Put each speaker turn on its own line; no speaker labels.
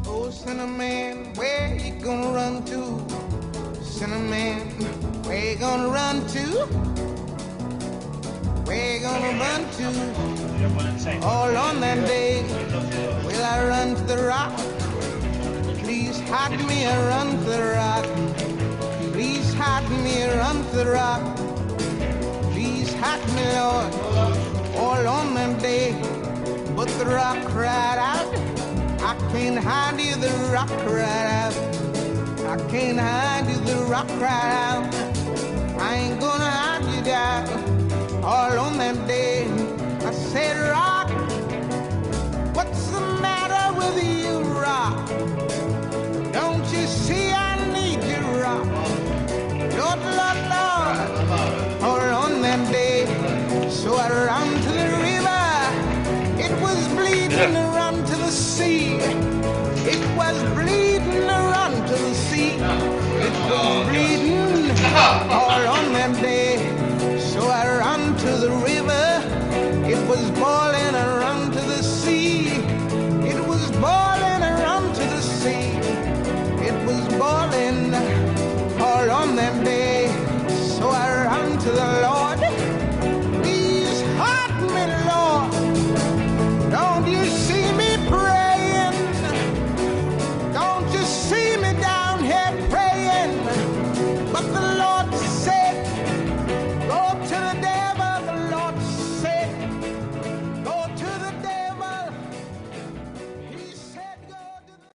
Oh, Cinnamon, where you gonna run to? Cinnamon, where you gonna run to? Where you gonna run to? All on that day, will I run to the rock? Please hide me and run to the rock. Please hide me and run to the rock. Please hide me, Lord, all on that day. But the rock cried out, I can't hide you, the rock cried out. I can't hide you, the rock cried out. I ain't gonna